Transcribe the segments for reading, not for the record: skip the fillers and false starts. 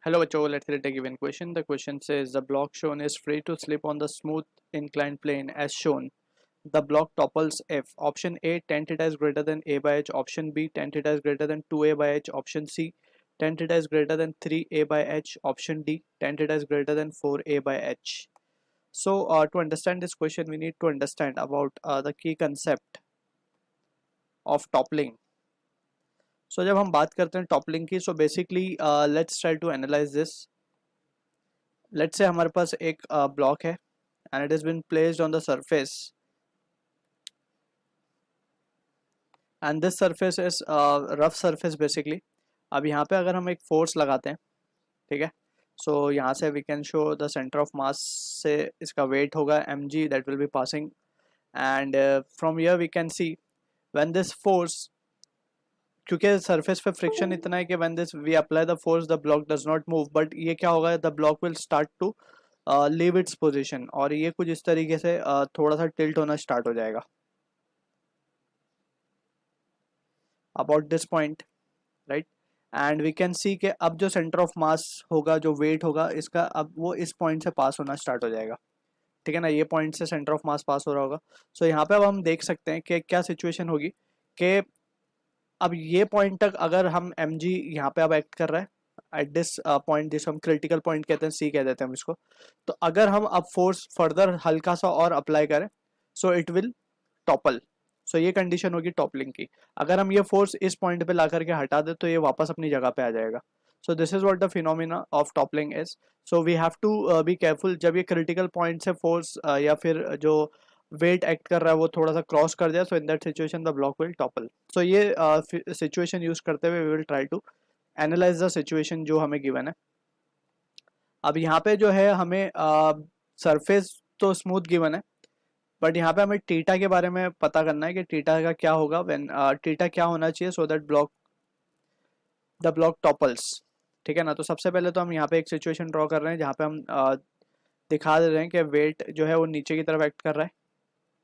Hello, Joe. Let's read a given question. The question says the block shown is free to slip on the smooth inclined plane as shown. The block topples if option A tan theta is greater than a by h, option B tan theta is greater than 2a by h, option C tan theta is greater than 3a by h, option D tan theta is greater than 4a by h. So to understand this question, we need to understand about the key concept of toppling. So जब हम बात करते हैं toppling की, so basically let's try to analyze this. Let's say हमारे पास एक block है and it has been placed on the surface, and this surface is rough surface basically. अब यहाँ पे अगर हम एक फोर्स लगाते हैं, ठीक है, सो यहाँ से we can show the centre of mass से इसका वेट होगा mg that will be passing, and from here we can see when this force, क्योंकि सरफेस पे फ्रिक्शन इतना है कि when this we apply the force the block does not move, but ये क्या होगा, the block will start to leave its position, और ये कुछ इस तरीके से थोड़ा सा टिल्ट होना स्टार्ट हो जाएगा about this point, right. And we can see कि अब जो सेंटर ऑफ मास होगा, जो वेट होगा इसका, अब वो इस पॉइंट से पास होना स्टार्ट हो जाएगा, ठीक है ना. ये पॉइंट से सेंटर ऑफ मास पास हो रहा होगा. सो यहाँ पे अब हम देख सकते हैं कि क्या सिचुएशन होगी कि अब ये पॉइंट तक अगर हम mg यहाँ पे अब एक्ट कर रहा है एट दिस पॉइंट, जिसको हम क्रिटिकल पॉइंट कहते हैं, c कह देते हैं हम इसको. तो अगर हम अब फोर्स फर्दर हल्का सा और अप्लाई करें, so it will topple. So ये कंडीशन होगी टॉपलिंग की. अगर हम ये फोर्स इस पॉइंट पे ला करके हटा दे तो ये वापस अपनी जगह पे आ जाएगा. So this is what the phenomena of toppling is. So we have to be careful जब ये क्रिटिकल पॉइंट से फोर्स या फिर जो वेट एक्ट कर रहा है वो थोड़ा सा क्रॉस कर जाए, so in that situation the block will topple. So ये सिचुएशन यूज करते हुए we will try to analyse the situation जो हमें गिवन है. अब यहाँ पे जो है हमें सरफेस तो स्मूथ गिवन है, बट यहाँ पे हमें टीटा के बारे में पता करना है कि टीटा का क्या होगा, व्हेन टीटा क्या होना चाहिए सो दैट द ब्लॉक टॉपल्स, ठीक है ना. तो सबसे पहले तो हम यहाँ पे एक सिचुएशन ड्रॉ कर रहे हैं जहाँ पे हम दिखा दे रहे हैं कि वेट जो है वो नीचे की तरफ एक्ट कर रहा है,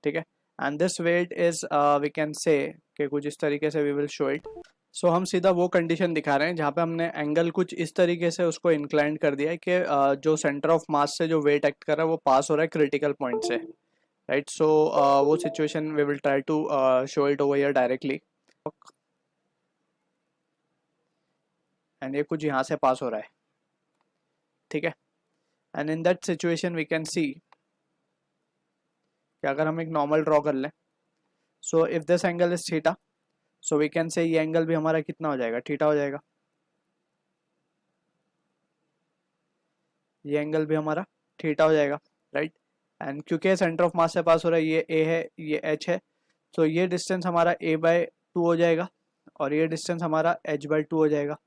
ठीक है. And this weight is we can say कि कुछ इस तरीके से we will show it. So हम सीधा वो कंडीशन दिखा रहे हैं जहाँ पे हमने एंगल कुछ इस तरीके से उसको इंक्लाइन कर दिया है कि जो सेंटर ऑफ मास से जो वेट एक्ट कर रहा है वो पास हो रहा है क्रिटिकल पॉइंट से, राइट. सो वो situation we will try to show it over here directly, and ये कुछ यहाँ से पास हो रहा है, ठीक है. And in that situation we can see कि अगर हम एक नॉर्मल ड्रॉ कर लें, so if this angle is theta, so we can say ये एंगल भी हमारा कितना हो जाएगा, थीटा हो जाएगा. ये एंगल भी हमारा थीटा हो जाएगा, राइट. एंड क्योंकि सेंटर ऑफ मास से पास हो रहा है, ये ए है, ये एच है, तो ये डिस्टेंस हमारा ए बाय 2 हो जाएगा और ये डिस्टेंस हमारा एच बाय 2 हो जाएगा,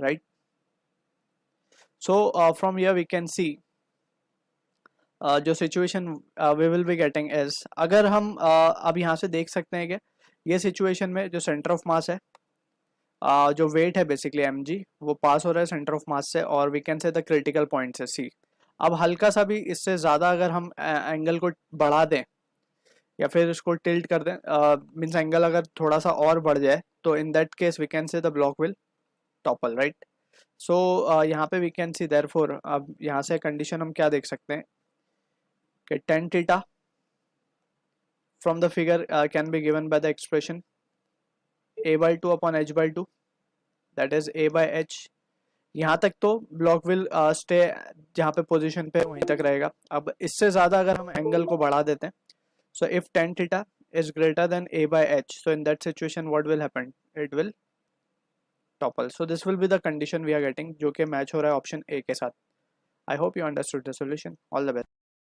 right. So from here we can see जो situation we will be getting is, अगर हम अब यहाँ से देख सकते हैं कि ये सिचुएशन में जो सेंटर ऑफ मास है, जो वेट है बेसिकली mg, वो पास हो रहा है सेंटर ऑफ मास से, और we can say the critical point से c. अब हल्का सा भी इससे ज़्यादा अगर हम एंगल को बढ़ा दें या फिर इसको टिल्ट कर दें, मीन्स एंगल अगर थोड़ा सा और बढ़ जाए, तो in that case we can say the block will topple, right. So यहाँ पे वी कैन सी देयरफॉर, अब यहाँ से कंडीशन हम क्या देख सकते हैं कि tan theta from the figure can be given by the expression a by 2 upon h by 2, that is a by h. यहाँ तक तो ब्लॉक विल स्टे जहाँ पे पोजीशन पे वहीं तक रहेगा. अब इससे ज़्यादा अगर हम एंगल को बढ़ा देते हैं, so if tan theta is greater than a by h, so in that situation what will happen, it will topple. So this will be the condition we are getting, जो कि मैच हो रहा है option A के साथ. I hope you understood the solution. All the best.